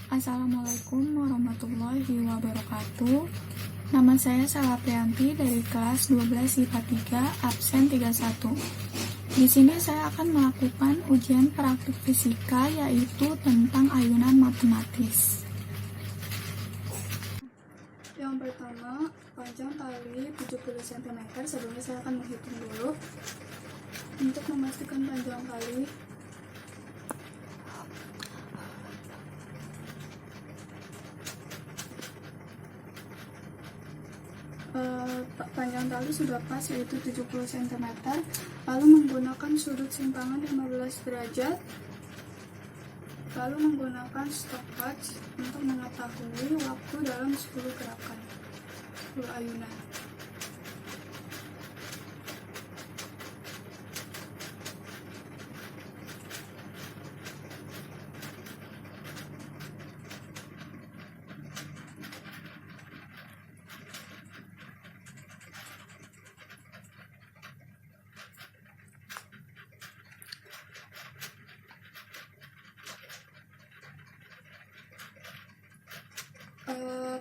Assalamualaikum warahmatullahi wabarakatuh. Nama saya Salaprianti dari kelas 12 IPA 3, absen 31. Di sini saya akan melakukan ujian praktik fisika yaitu tentang ayunan matematis. Yang pertama, panjang tali 70 cm. Sebelumnya saya akan menghitung dulu. Untuk memastikan panjang tali, panjang tali sudah pas yaitu 70 cm, lalu menggunakan sudut simpangan 15 derajat, lalu menggunakan stopwatch untuk mengetahui waktu dalam 10 gerakan 10 ayunan.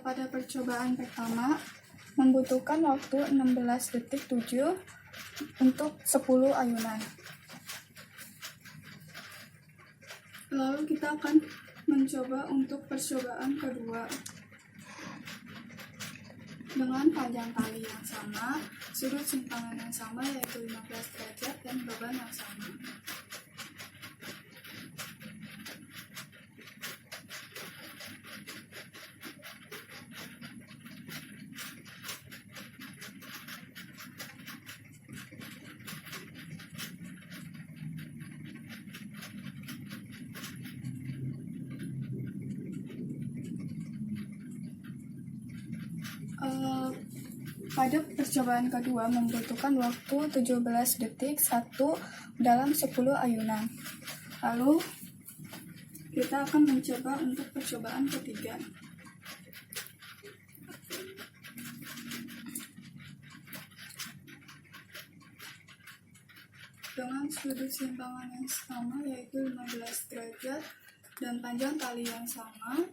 Pada percobaan pertama membutuhkan waktu 16 detik 7 untuk 10 ayunan. Lalu kita akan mencoba untuk percobaan kedua dengan panjang tali yang sama, sudut simpangan yang sama yaitu 15 derajat dan beban yang sama. Pada percobaan kedua membutuhkan waktu 17 detik 1 dalam 10 ayunan. Lalu kita akan mencoba untuk percobaan ketiga. Dengan sudut simpangan yang sama yaitu 15 derajat dan panjang tali yang sama,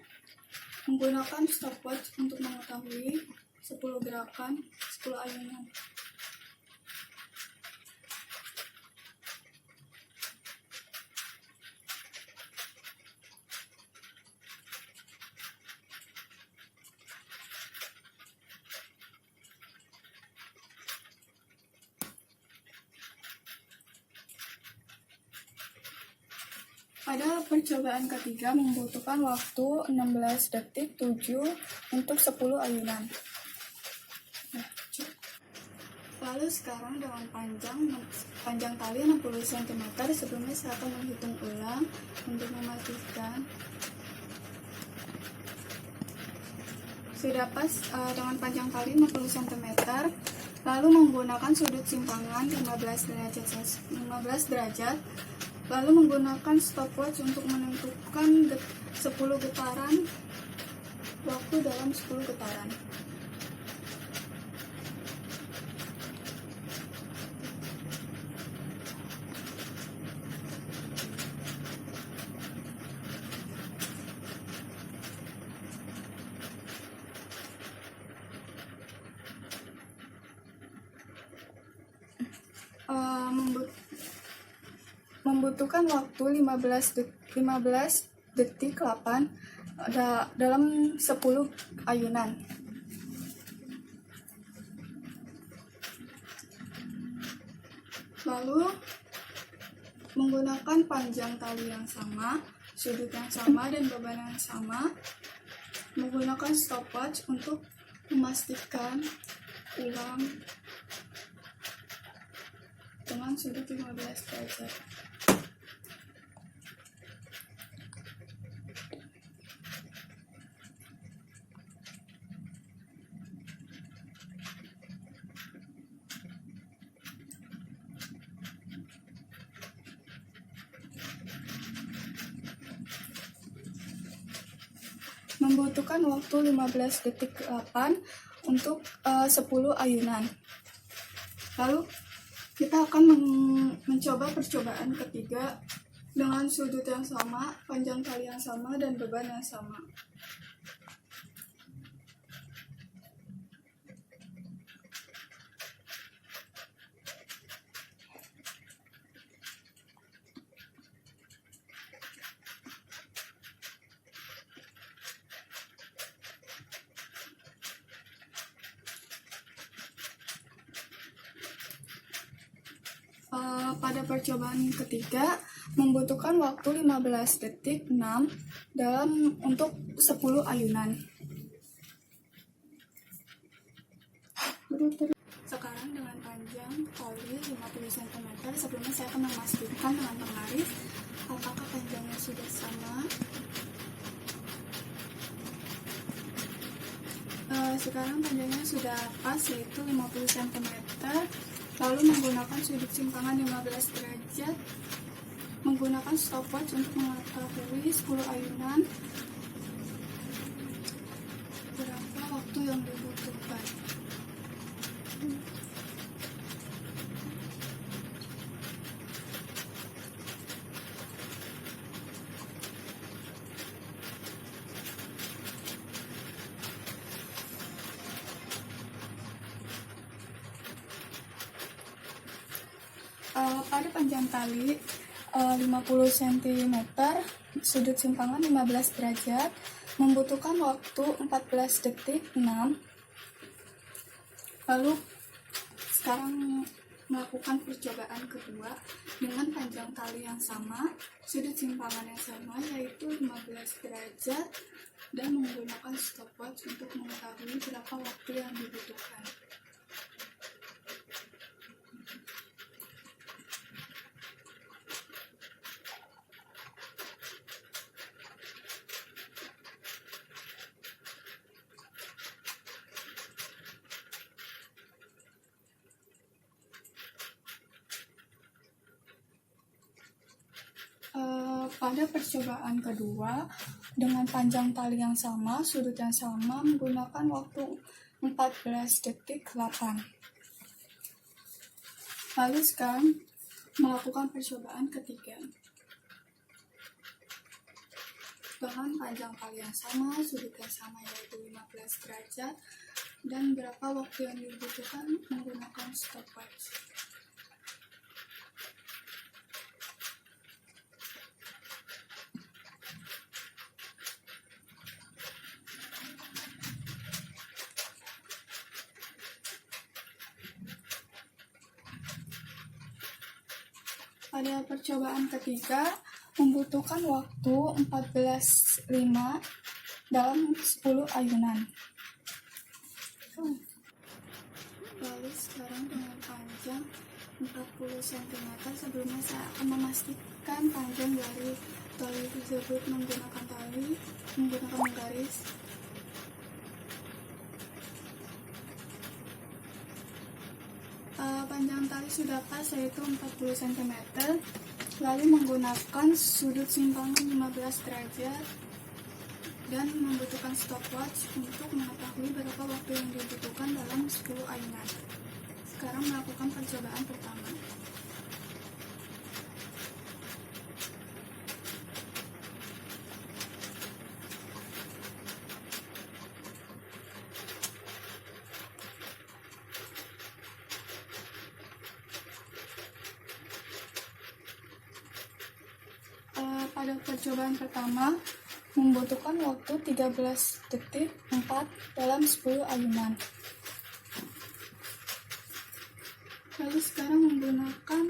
menggunakan stopwatch untuk mengetahui 10 gerakan 10 ayunan. Pada percobaan ketiga membutuhkan waktu 16 detik 7 untuk 10 ayunan. Lalu sekarang dengan panjang tali 60 cm, sebelumnya saya akan menghitung ulang untuk memastikan sudah pas dengan panjang tali 60 cm, lalu menggunakan sudut simpangan 15 derajat, lalu menggunakan stopwatch untuk menentukan 10 getaran, waktu dalam 10 getaran. Membutuhkan waktu 15 detik 8 dalam 10 ayunan. Lalu menggunakan panjang tali yang sama, sudut yang sama dan beban yang sama, menggunakan stopwatch untuk memastikan ulang dengan sudut 15 derajat. Membutuhkan waktu 15 detik 8 untuk 10 ayunan. Lalu kita akan mencoba percobaan ketiga dengan sudut yang sama, panjang tali yang sama, dan beban yang sama. Pada percobaan ketiga, membutuhkan waktu 15 detik 6 untuk 10 ayunan. Sekarang dengan panjang tali 50 cm, sebelumnya saya akan memastikan dengan penggaris apakah panjangnya sudah sama. Sekarang panjangnya sudah pas, yaitu 50 cm. Lalu menggunakan sudut simpangan 15 derajat, menggunakan stopwatch untuk mengetahui 10 ayunan berapa waktu yang dibutuhkan. Pada panjang tali 50 cm, sudut simpangan 15 derajat, membutuhkan waktu 14 detik 6. Lalu sekarang melakukan percobaan kedua dengan panjang tali yang sama, sudut simpangan yang sama, yaitu 15 derajat, dan menggunakan stopwatch untuk mengetahui berapa waktu yang dibutuhkan. Pada percobaan kedua, dengan panjang tali yang sama, sudut yang sama, menggunakan waktu 14 detik 8. Lalu sekarang melakukan percobaan ketiga. Dengan panjang tali yang sama, sudut yang sama, yaitu 15 derajat, dan berapa waktu yang dibutuhkan menggunakan stopwatch. Pada percobaan ketiga, membutuhkan waktu 14.5 dalam 10 ayunan. Lalu sekarang dengan panjang 40 cm, sebelumnya saya akan memastikan panjang dari tali tersebut menggunakan garis. Panjang tali sudah pas, yaitu 40 cm. Lalu menggunakan sudut simpangan 15 derajat dan membutuhkan stopwatch untuk mengetahui berapa waktu yang dibutuhkan dalam 10 ayunan. Sekarang melakukan percobaan pertama. Pada percobaan pertama, membutuhkan waktu 13 detik 4 dalam 10 ayunan. Lalu sekarang menggunakan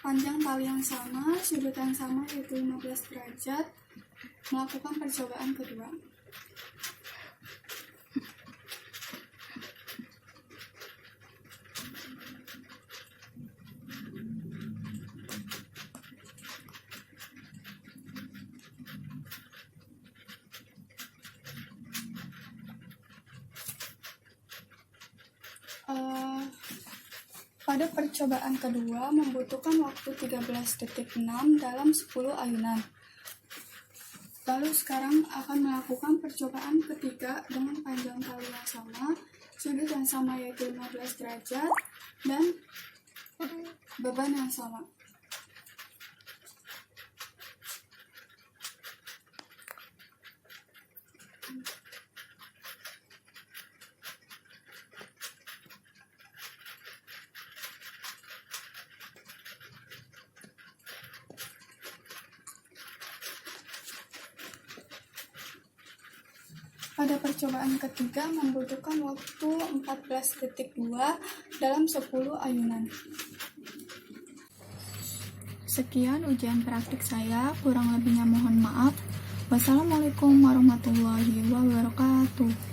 panjang tali yang sama, sudut yang sama, yaitu 15 derajat, melakukan percobaan kedua. Pada percobaan kedua, membutuhkan waktu 13 detik 6 dalam 10 ayunan. Lalu sekarang akan melakukan percobaan ketiga dengan panjang tali yang sama, sudut yang sama, yaitu 15 derajat, dan beban yang sama. Pada percobaan ketiga membutuhkan waktu 14.2 dalam 10 ayunan. Sekian ujian praktik saya, kurang lebihnya mohon maaf. Wassalamualaikum warahmatullahi wabarakatuh.